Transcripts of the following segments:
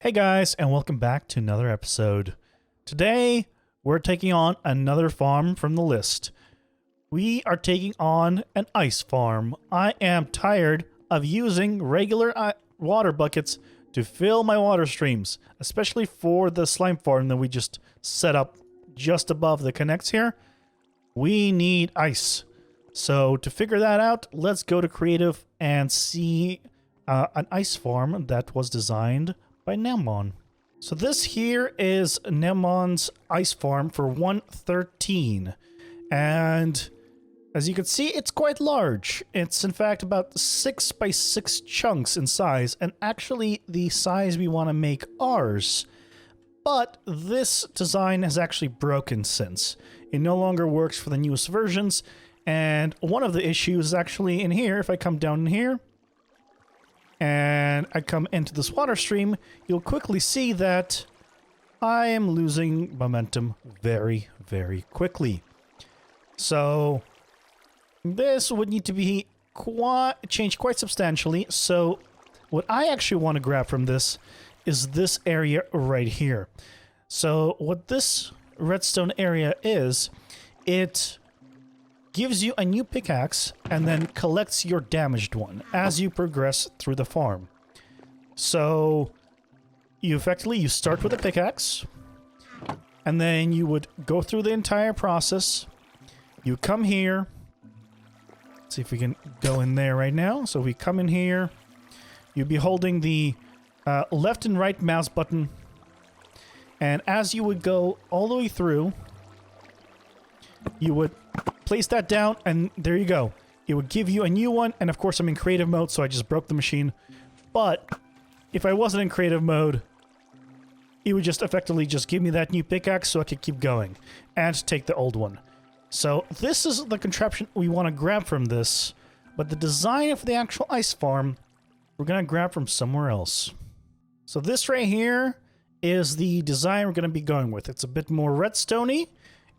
Hey guys, and welcome back to another episode. Today, we're taking on another farm from the list. We are taking on an ice farm. I am tired of using regular water buckets to fill my water streams, especially for the slime farm that we just set up just above the connects here. We need ice. So to figure that out, let's go to creative and see an ice farm that was designed by Nemon. So this here is Nemon's ice farm for 113. And as you can see, it's quite large. It's in fact about 6 by 6 chunks in size, and actually the size we want to make ours. But this design has actually broken since. It no longer works for the newest versions, and one of the issues is actually in here. If I come down in here, and I come into this water stream, you'll quickly see that I am losing momentum very, very quickly. So this would need to be changed quite substantially. So what I actually want to grab from this is this area right here. So what this redstone area is, it gives you a new pickaxe and then collects your damaged one as you progress through the farm. So you start with a pickaxe, and then you would go through the entire process. You come here. Let's see if we can go in there right now. So we come in here. You'd be holding the left and right mouse button, and as you would go all the way through, you would place that down, and there you go. It would give you a new one, and of course I'm in creative mode, so I just broke the machine. But if I wasn't in creative mode, it would just effectively just give me that new pickaxe so I could keep going and take the old one. So this is the contraption we want to grab from this, but the design of the actual ice farm, we're going to grab from somewhere else. So this right here is the design we're going to be going with. It's a bit more redstone-y,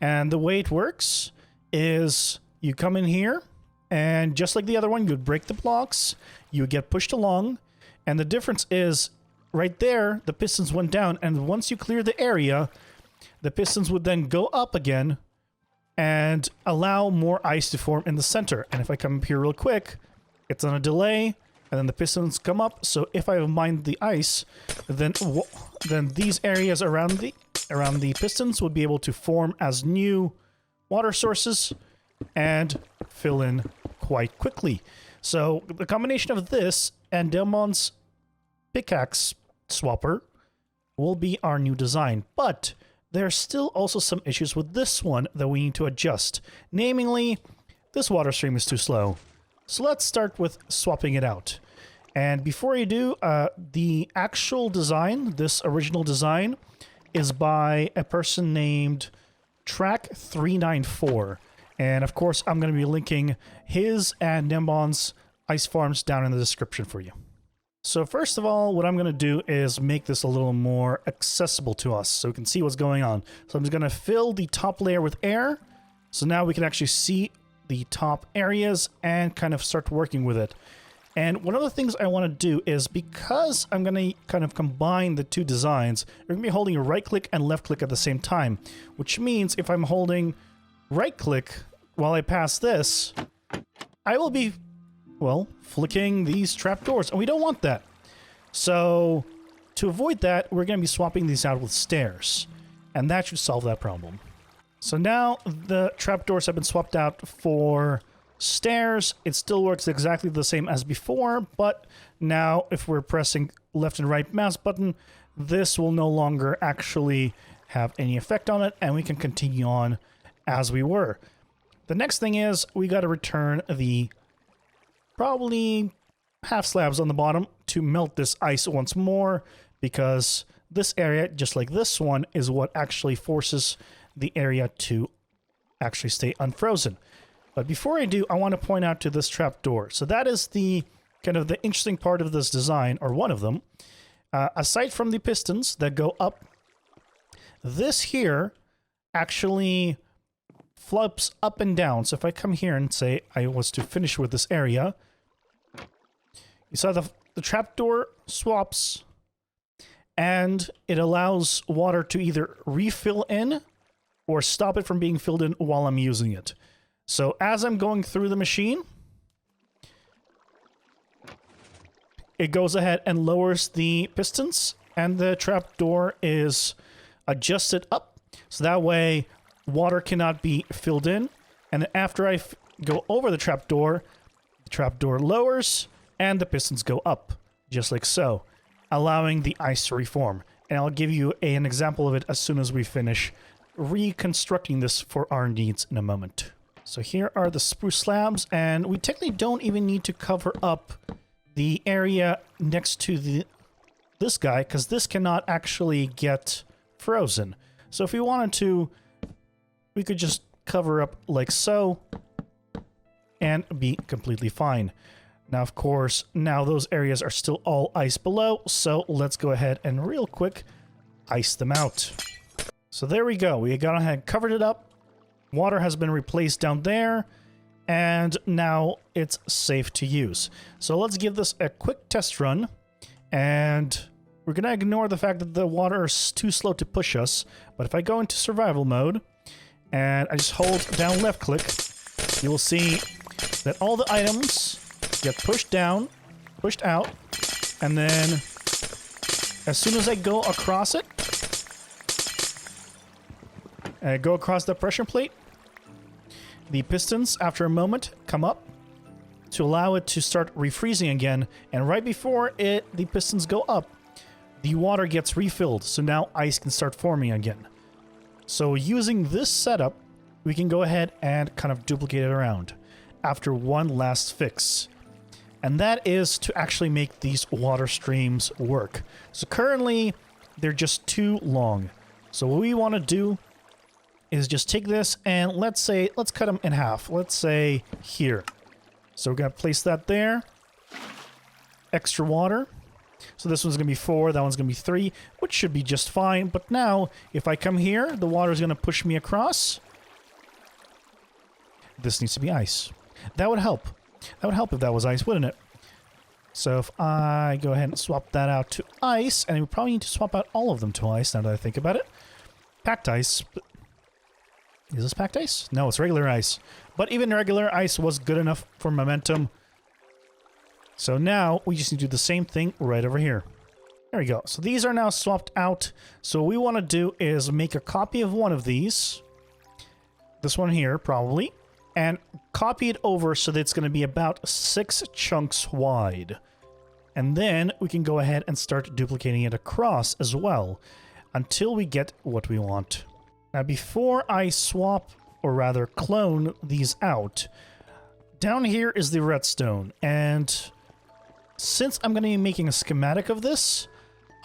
and the way it works is you come in here, and just like the other one, you would break the blocks, you would get pushed along, and the difference is right there, the pistons went down, and once you clear the area, the pistons would then go up again and allow more ice to form in the center. And if I come up here real quick, it's on a delay, and then the pistons come up. So if I mine the ice, then these areas around the pistons would be able to form as new water sources and fill in quite quickly. So the combination of this and Delmon's pickaxe swapper will be our new design. But there's still also some issues with this one that we need to adjust. Namely, this water stream is too slow. So let's start with swapping it out. And before you do, the actual design, this original design, is by a person named Track394. And of course, I'm going to be linking his and Nembon's ice farms down in the description for you. So first of all, what I'm going to do is make this a little more accessible to us so we can see what's going on. So I'm just going to fill the top layer with air. So now we can actually see the top areas and kind of start working with it. And one of the things I want to do is, because I'm going to kind of combine the two designs, we're going to be holding a right click and left click at the same time, which means if I'm holding right click while I pass this, I will be, well, flicking these trapdoors, and we don't want that. So to avoid that, we're going to be swapping these out with stairs, and that should solve that problem. So now the trapdoors have been swapped out for stairs. It still works exactly the same as before, but now if we're pressing left and right mouse button, this will no longer actually have any effect on it, and we can continue on as we were. The next thing is we got to return the probably half slabs on the bottom to melt this ice once more, because this area, just like this one, is what actually forces the area to actually stay unfrozen. But before I do, I want to point out to this trapdoor. So that is the kind of the interesting part of this design, or one of them. Aside from the pistons that go up, this here actually flips up and down. So if I come here and say I was to finish with this area, you saw the trapdoor swaps and it allows water to either refill in or stop it from being filled in while I'm using it. So as I'm going through the machine, it goes ahead and lowers the pistons, and the trapdoor is adjusted up, so that way water cannot be filled in. And then after I go over the trapdoor lowers, and the pistons go up, just like so, allowing the ice to reform. And I'll give you an example of it as soon as we finish reconstructing this for our needs in a moment. So here are the spruce slabs, and we technically don't even need to cover up the area next to this guy, because this cannot actually get frozen. So if we wanted to, we could just cover up like so and be completely fine. Now, of course, now those areas are still all ice below, so let's go ahead and real quick ice them out. So there we go. We got ahead and covered it up. Water has been replaced down there, and now it's safe to use. So let's give this a quick test run, and we're going to ignore the fact that the water is too slow to push us. But if I go into survival mode, and I just hold down left click, you will see that all the items get pushed down, pushed out, and then as soon as I go across it, go across the pressure plate, the pistons, after a moment, come up to allow it to start refreezing again. And right before the pistons go up, the water gets refilled, so now ice can start forming again. So using this setup, we can go ahead and kind of duplicate it around after one last fix. And that is to actually make these water streams work. So currently, they're just too long. So what we want to do is just take this and let's cut them in half. Let's say here. So we're going to place that there. Extra water. So this one's going to be 4, that one's going to be 3, which should be just fine. But now, if I come here, the water is going to push me across. This needs to be ice. That would help. That would help if that was ice, wouldn't it? So if I go ahead and swap that out to ice, and we probably need to swap out all of them to ice now that I think about it. Packed ice. Is this packed ice? No, it's regular ice. But even regular ice was good enough for momentum. So now we just need to do the same thing right over here. There we go. So these are now swapped out. So what we want to do is make a copy of one of these. This one here, probably. And copy it over so that it's going to be about 6 chunks wide. And then we can go ahead and start duplicating it across as well until we get what we want. Now before I swap, or rather clone these out, down here is the redstone. And since I'm going to be making a schematic of this,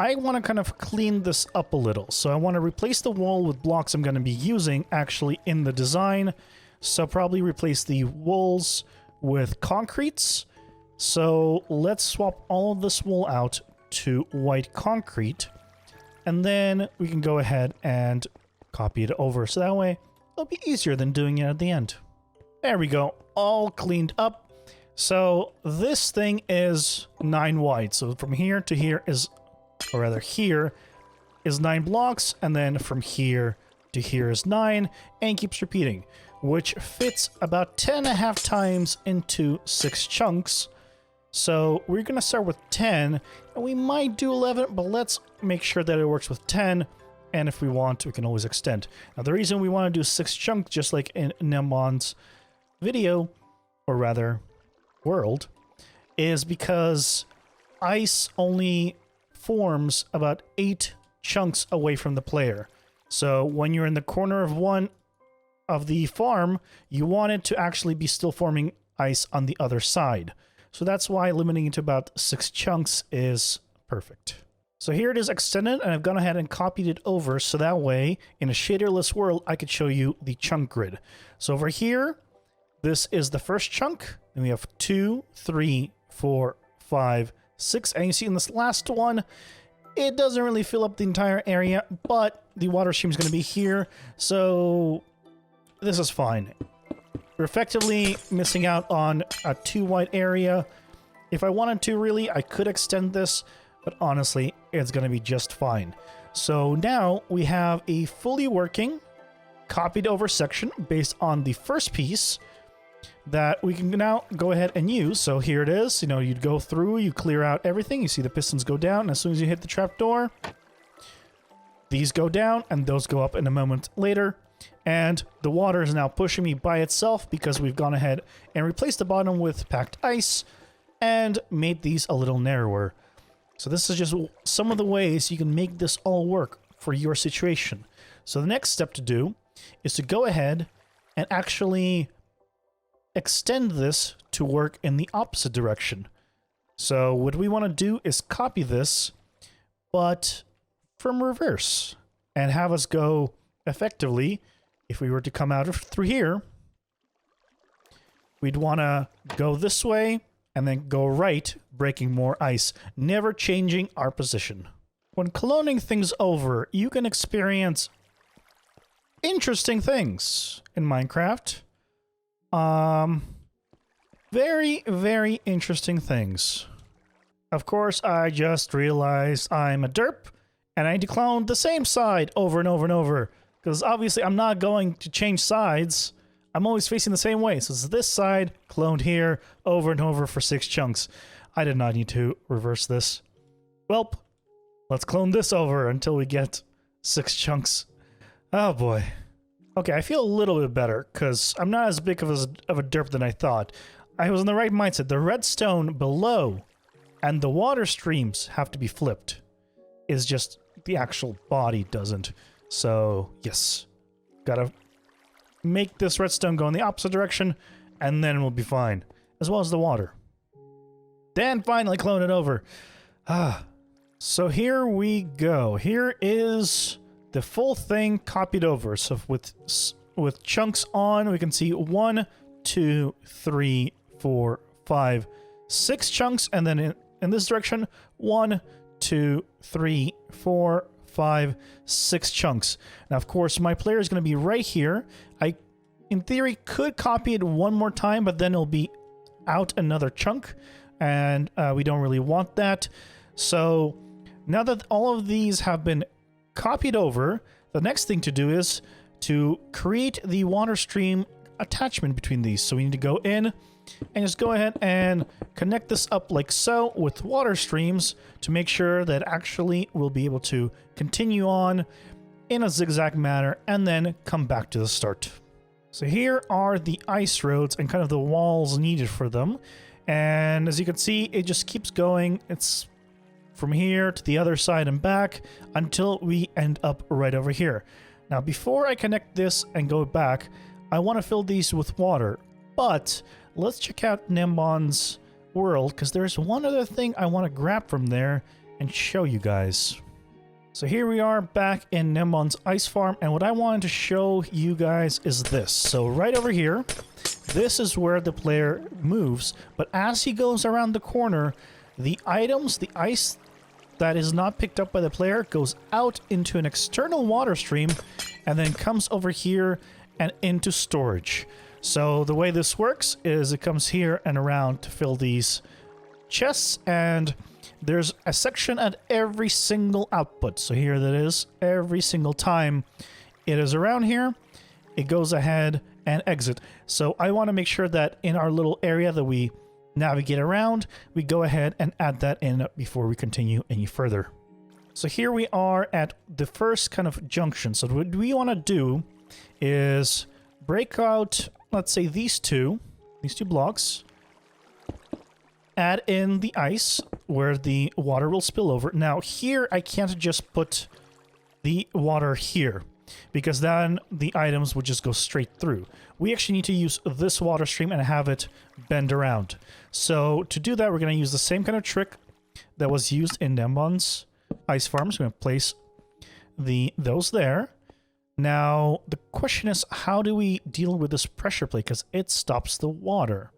I want to kind of clean this up a little. So I want to replace the wall with blocks I'm going to be using actually in the design. So probably replace the walls with concretes. So let's swap all of this wool out to white concrete. And then we can go ahead and copy it over. So that way it'll be easier than doing it at the end. There we go. All cleaned up. So this thing is 9 wide. So from here to here is, or rather here, is 9 blocks. And then from here to here is 9. And keeps repeating, which fits about 10.5 times into 6 chunks. So we're going to start with 10, and we might do 11, but let's make sure that it works with 10, and if we want, we can always extend. Now, the reason we want to do 6 chunks, just like in Nemon's video, or rather, world, is because ice only forms about 8 chunks away from the player. So when you're in the corner of one of the farm, you want it to actually be still forming ice on the other side. So that's why limiting it to about 6 chunks is perfect. So here it is extended, and I've gone ahead and copied it over so that way in a shaderless world I could show you the chunk grid. So over here, this is the first chunk, and we have 2, 3, 4, 5, 6, and you see in this last one, it doesn't really fill up the entire area, but the water stream is going to be here, so this is fine. We're effectively missing out on a 2 wide area. If I wanted to, really, I could extend this, but honestly, it's going to be just fine. So now we have a fully working copied over section based on the first piece that we can now go ahead and use. So here it is. You know, you'd go through, you clear out everything. You see the pistons go down. And as soon as you hit the trapdoor, these go down and those go up in a moment later. And the water is now pushing me by itself because we've gone ahead and replaced the bottom with packed ice and made these a little narrower. So this is just some of the ways you can make this all work for your situation. So the next step to do is to go ahead and actually extend this to work in the opposite direction. So what we want to do is copy this, but from reverse, and have us go effectively. If we were to come out through here, we'd want to go this way and then go right, breaking more ice, never changing our position. When cloning things over, you can experience interesting things in Minecraft. Very, very interesting things. Of course, I just realized I'm a derp, and I need to clone the same side over and over and over. Because obviously I'm not going to change sides. I'm always facing the same way. So it's this side, cloned here, over and over for 6 chunks. I did not need to reverse this. Welp, let's clone this over until we get 6 chunks. Oh boy. Okay, I feel a little bit better, because I'm not as big of a derp than I thought. I was in the right mindset. The redstone below and the water streams have to be flipped. It's just the actual body doesn't. So, yes. Gotta make this redstone go in the opposite direction, and then we'll be fine. As well as the water. Then finally clone it over. So here we go. Here is the full thing copied over. So with chunks on, we can see 1, 2, 3, 4, 5, 6 chunks, and then in this direction, 1, 2, 3, 4, 5, 6 chunks. Now, of course, my player is going to be right here. I, in theory, could copy it one more time, but then it'll be out another chunk, and we don't really want that. So now that all of these have been copied over, the next thing to do is to create the water stream attachment between these. So we need to go in and just go ahead and connect this up like so with water streams to make sure that actually we'll be able to continue on in a zigzag manner and then come back to the start. So here are the ice roads and kind of the walls needed for them. And as you can see, it just keeps going. It's from here to the other side and back until we end up right over here. Now, before I connect this and go back, I want to fill these with water, but let's check out Nembon's world, because there's one other thing I want to grab from there and show you guys. So here we are back in Nembon's ice farm, and what I wanted to show you guys is this. So right over here, this is where the player moves, but as he goes around the corner, the items, the ice that is not picked up by the player goes out into an external water stream and then comes over here and into storage. So the way this works is it comes here and around to fill these chests, and there's a section at every single output. So here that is, every single time it is around here, it goes ahead and exit. So I want to make sure that in our little area that we navigate around, we go ahead and add that in before we continue any further. So here we are at the first kind of junction. So what we want to do is break out, let's say these two blocks, add in the ice where the water will spill over. Now here I can't just put the water here, because then the items would just go straight through. We actually need to use this water stream and have it bend around. So to do that, we're going to use the same kind of trick that was used in Nembon's ice farms. We're going to place those there. Now, the question is, how do we deal with this pressure plate? Because it stops the water.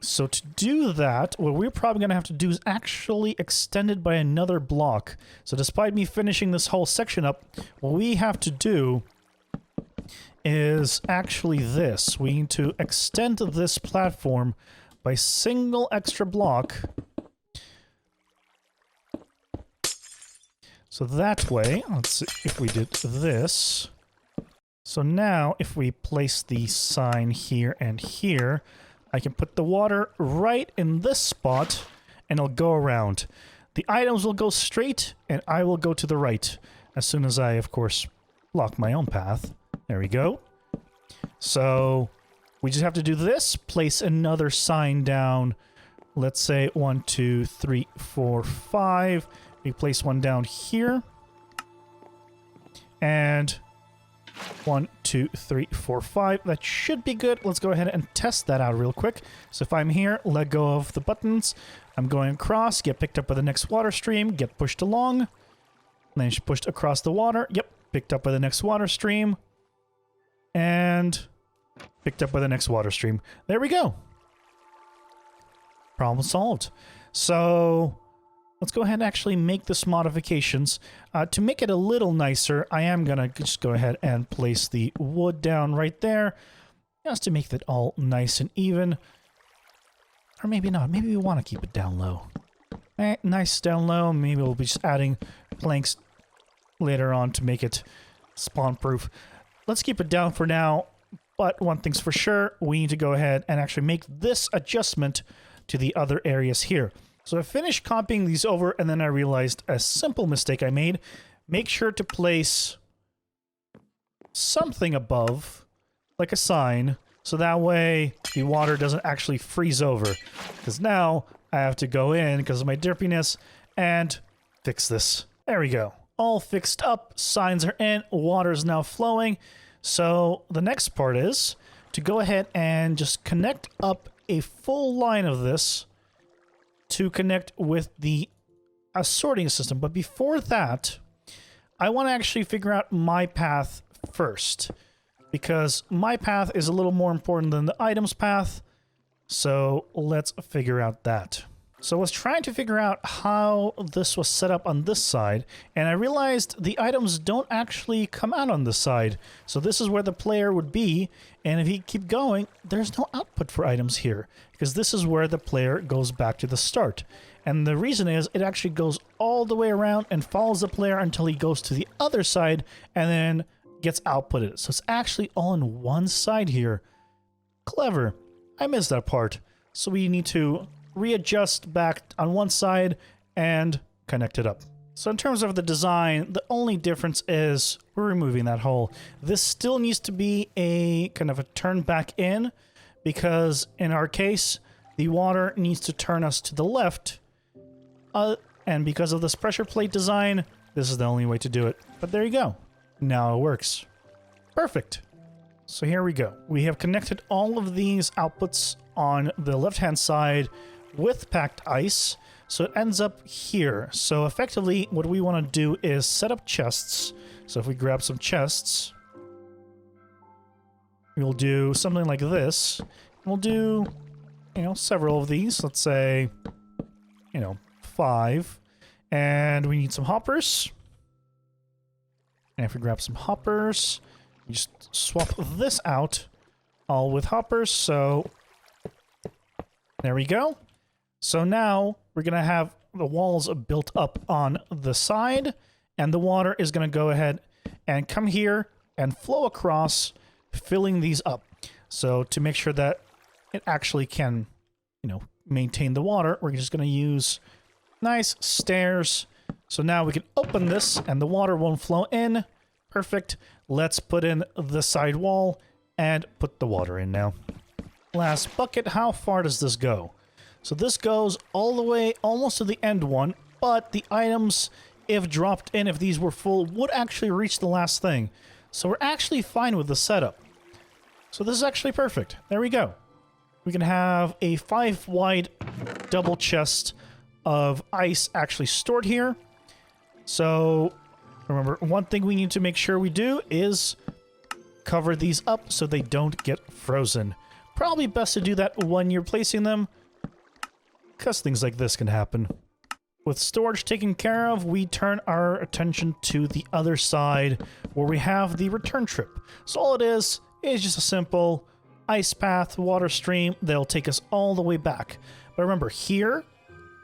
So to do that, what we're probably going to have to do is actually extend it by another block. So despite me finishing this whole section up, what we have to do is actually this. We need to extend this platform by single extra block So that way, let's see if we did this. So now if we place the sign here and here, I can put the water right in this spot and it'll go around. The items will go straight and I will go to the right as soon as I, of course, block my own path. There we go. So we just have to do this, place another sign down. Let's say 1, 2, 3, 4, 5. We place one down here. And 1, 2, 3, 4, 5. That should be good. Let's go ahead and test that out real quick. So if I'm here, let go of the buttons. I'm going across, get picked up by the next water stream, get pushed along. Then pushed across the water. Yep, picked up by the next water stream. And picked up by the next water stream. There we go. Problem solved. So let's go ahead and actually make this modifications. To make it a little nicer, I am going to just go ahead and place the wood down right there. Just to make that all nice and even. Or maybe not. Maybe we want to keep it down low. Nice down low. Maybe we'll be just adding planks later on to make it spawn-proof. Let's keep it down for now. But one thing's for sure. We need to go ahead and actually make this adjustment to the other areas here. So I finished copying these over, and then I realized a simple mistake I made. Make sure to place something above, like a sign, so that way the water doesn't actually freeze over. Because now I have to go in, because of my derpiness, and fix this. There we go. All fixed up, signs are in, water is now flowing. So the next part is to go ahead and just connect up a full line of this to connect with the sorting system. But before that, I want to actually figure out my path first, because my path is a little more important than the item's path. So let's figure out that. So I was trying to figure out how this was set up on this side, and I realized the items don't actually come out on this side. So this is where the player would be, and if you keep going, there's no output for items here, because this is where the player goes back to the start. And the reason is, it actually goes all the way around and follows the player until he goes to the other side, and then gets outputted. So it's actually all on one side here. Clever. I missed that part. So we need to readjust back on one side and connect it up. So in terms of the design, the only difference is we're removing that hole. This still needs to be a kind of a turn back in, because in our case, the water needs to turn us to the left. And because of this pressure plate design, this is the only way to do it. But there you go. Now it works. Perfect. So here we go. We have connected all of these outputs on the left-hand side with packed ice, so it ends up here. So effectively, what we want to do is set up chests. So if we grab some chests, we'll do something like this. We'll do, several of these. Let's say, 5. And we need some hoppers. And if we grab some hoppers, we just swap this out all with hoppers. So there we go. So now we're going to have the walls built up on the side, and the water is going to go ahead and come here and flow across, filling these up. So to make sure that it actually can, maintain the water, we're just going to use nice stairs. So now we can open this and the water won't flow in. Perfect. Let's put in the side wall and put the water in now. Last bucket. How far does this go? So this goes all the way almost to the end one, but the items, if dropped in, if these were full, would actually reach the last thing. So we're actually fine with the setup. So this is actually perfect. There we go. We can have a 5 wide double chest of ice actually stored here. So remember, one thing we need to make sure we do is cover these up so they don't get frozen. Probably best to do that when you're placing them, because things like this can happen. With storage taken care of, we turn our attention to the other side where we have the return trip. So all it is just a simple ice path, water stream that'll take us all the way back. But remember, here,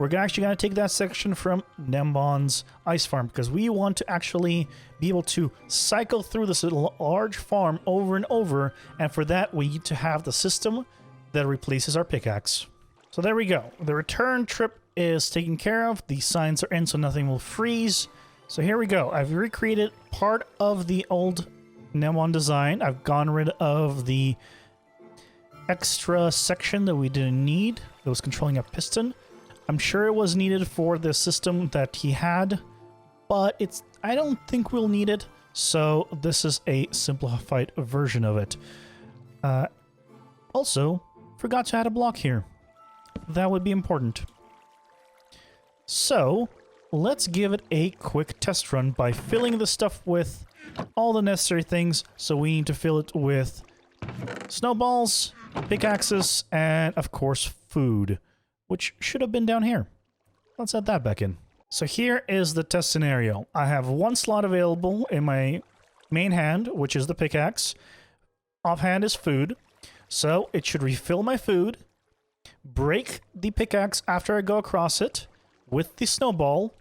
we're actually going to take that section from Nembon's ice farm because we want to actually be able to cycle through this large farm over and over, and for that we need to have the system that replaces our pickaxe. So there we go. The return trip is taken care of. The signs are in so nothing will freeze. So here we go. I've recreated part of the old Nembon design. I've gone rid of the extra section that we didn't need that was controlling a piston. I'm sure it was needed for the system that he had, but I don't think we'll need it, so this is a simplified version of it. Also, forgot to add a block here. That would be important. So, let's give it a quick test run by filling the stuff with all the necessary things. So we need to fill it with snowballs, pickaxes, and of course food, which should have been down here. Let's add that back in. So here is the test scenario. I have one slot available in my main hand, which is the pickaxe. Offhand is food. So it should refill my food, break the pickaxe after I go across it with the snowball,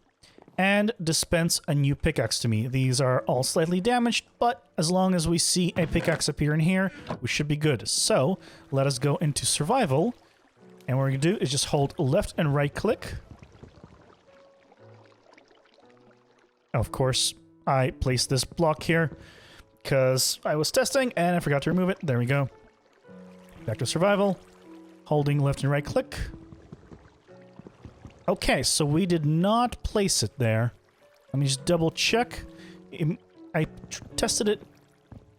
and dispense a new pickaxe to me. These are all slightly damaged, but as long as we see a pickaxe appear in here, we should be good. So let us go into survival. And what we're going to do is just hold left and right click. Of course, I placed this block here because I was testing and I forgot to remove it. There we go. Back to survival. Holding left and right click. Okay, so we did not place it there. Let me just double check. I tested it.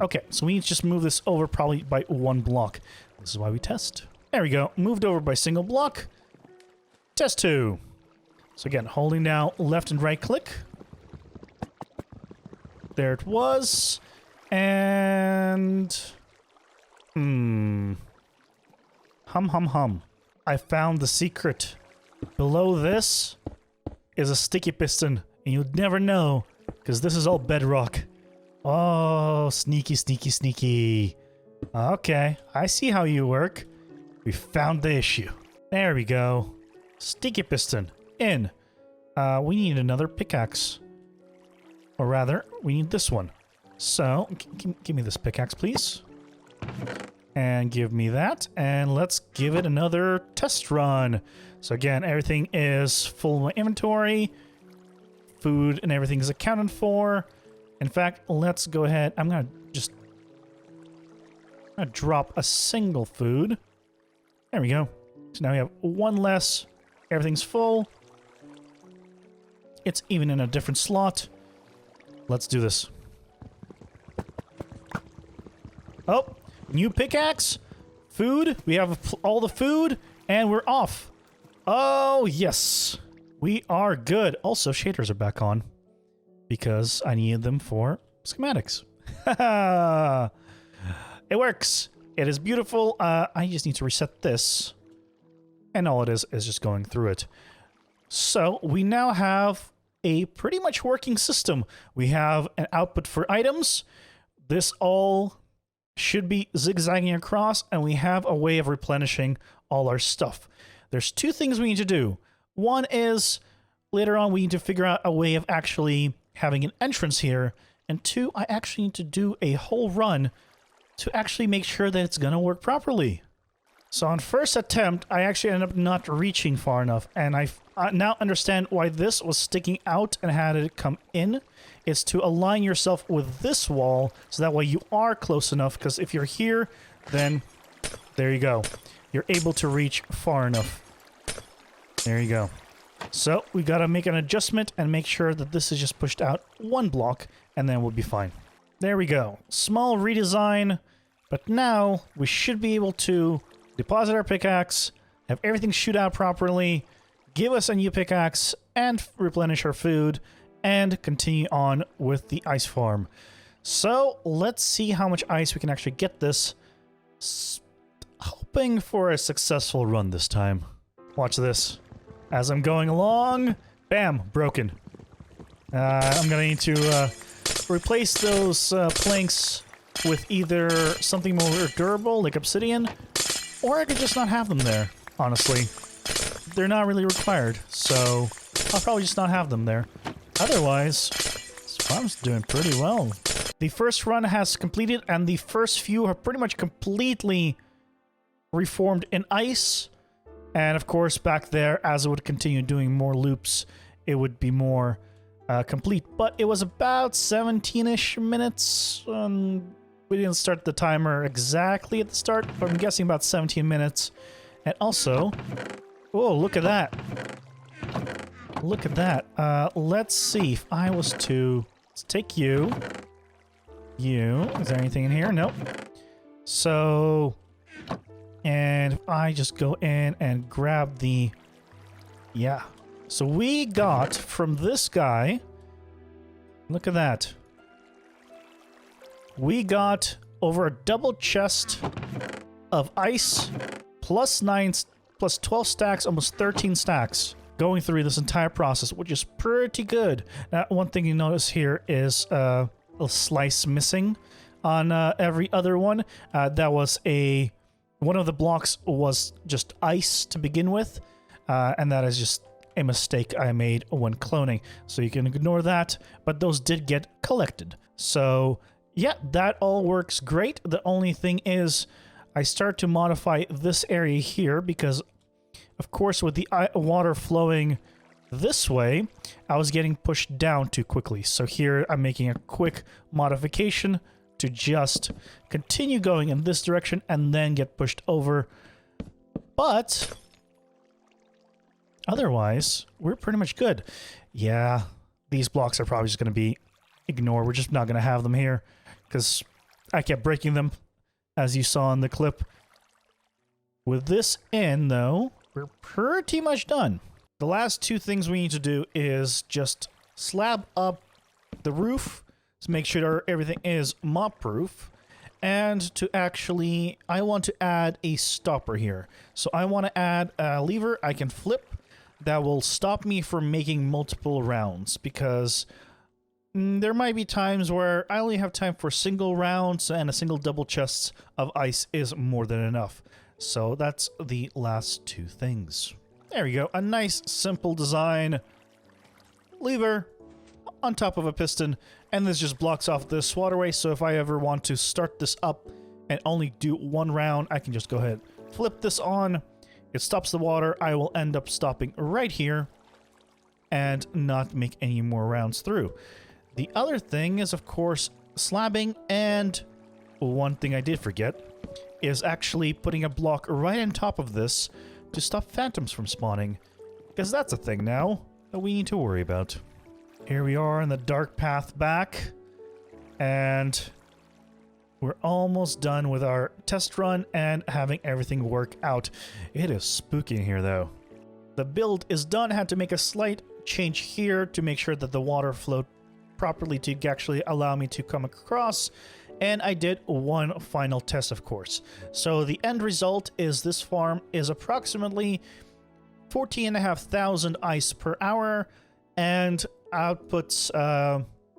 Okay, so we need to just move this over probably by one block. This is why we test. There we go. Moved over by single block. Test 2. So again, holding down left and right click. There it was. And... Hum, hum, hum. I found the secret. Below this is a sticky piston, and you'd never know, because this is all bedrock. Oh, sneaky, sneaky, sneaky. Okay, I see how you work. We found the issue. There we go. Sticky piston. In. We need another pickaxe. Or rather, we need this one. So, give me this pickaxe, please. And give me that. And let's give it another test run. So again, everything is full in my inventory. Food and everything is accounted for. In fact, let's go ahead. I'm going to drop a single food. There we go. So now we have one less. Everything's full. It's even in a different slot. Let's do this. Oh, new pickaxe. Food. We have all the food and we're off. Oh, yes. We are good. Also, shaders are back on because I needed them for schematics. It works. It is beautiful. I just need to reset this. And all it is just going through it. So we now have a pretty much working system. We have an output for items. This all should be zigzagging across, and we have a way of replenishing all our stuff. There's two things we need to do. One is, later on, we need to figure out a way of actually having an entrance here. And two, I actually need to do a whole run to actually make sure that it's going to work properly. So on first attempt, I actually ended up not reaching far enough. And I now understand why this was sticking out and had it come in. It's to align yourself with this wall, so that way you are close enough. Because if you're here, then there you go. You're able to reach far enough. There you go. So we got to make an adjustment and make sure that this is just pushed out one block, and then we'll be fine. There we go. Small redesign, but now we should be able to deposit our pickaxe, have everything shoot out properly, give us a new pickaxe, and replenish our food, and continue on with the ice farm. So let's see how much ice we can actually get this. Hoping for a successful run this time. Watch this. As I'm going along, bam, broken. I'm gonna need to replace those planks with either something more durable, like obsidian, or I could just not have them there, honestly. they're not really required, so I'll probably just not have them there. Otherwise, this farm's doing pretty well. The first run has completed, and the first few are pretty much completely reformed in ice. And of course, back there, as it would continue doing more loops, it would be more complete. But it was about 17-ish minutes. We didn't start the timer exactly at the start, but I'm guessing about 17 minutes. And also, oh, look at that. Look at that. Let's see if I was to... Let's take you. You. Is there anything in here? Nope. So... And if I just go in and grab the... Yeah. So we got from this guy... Look at that. We got over a double chest of ice, plus 12 stacks, almost 13 stacks, going through this entire process, which is pretty good. Now, one thing you notice here is a slice missing on every other one. That was one of the blocks was just ice to begin with, and that is just a mistake I made when cloning. So you can ignore that, but those did get collected. So yeah, that all works great. The only thing is I start to modify this area here because, of course, with the water flowing this way, I was getting pushed down too quickly. So here I'm making a quick modification to just continue going in this direction and then get pushed over. But otherwise, we're pretty much good. Yeah, these blocks are probably just going to be ignored. We're just not going to have them here because I kept breaking them, as you saw in the clip. With this in, though, we're pretty much done. The last two things we need to do is just slab up the roof to make sure everything is mob-proof. And to actually, I want to add a stopper here. So I want to add a lever I can flip that will stop me from making multiple rounds, because there might be times where I only have time for a single round, and a single double chest of ice is more than enough. So that's the last two things. There we go. A nice, simple design. Lever on top of a piston, and this just blocks off this waterway, so if I ever want to start this up and only do one round, I can just go ahead, flip this on. It stops the water. I will end up stopping right here and not make any more rounds through. The other thing is, of course, slabbing, and one thing I did forget is actually putting a block right on top of this to stop phantoms from spawning, because that's a thing now that we need to worry about. Here we are in the dark path back, and we're almost done with our test run and having everything work out. It is spooky in here, though. The build is done. I had to make a slight change here to make sure that the water flowed properly to actually allow me to come across, and I did one final test, of course. So the end result is this farm is approximately 14,500 ice per hour, and outputs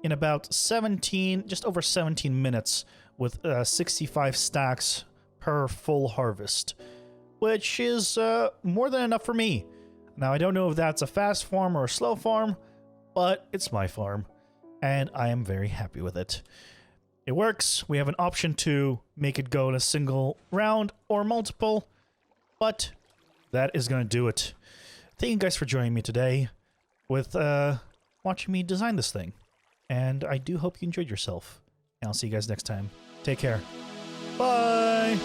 in about just over 17 minutes with 65 stacks per full harvest, which is more than enough for me. Now, I don't know if that's a fast farm or a slow farm, but it's my farm, and I am very happy with it. It works. We have an option to make it go in a single round or multiple, but that is going to do it. Thank you guys for joining me today with watching me design this thing, and I do hope you enjoyed yourself, and I'll see you guys next time. Take care. Bye!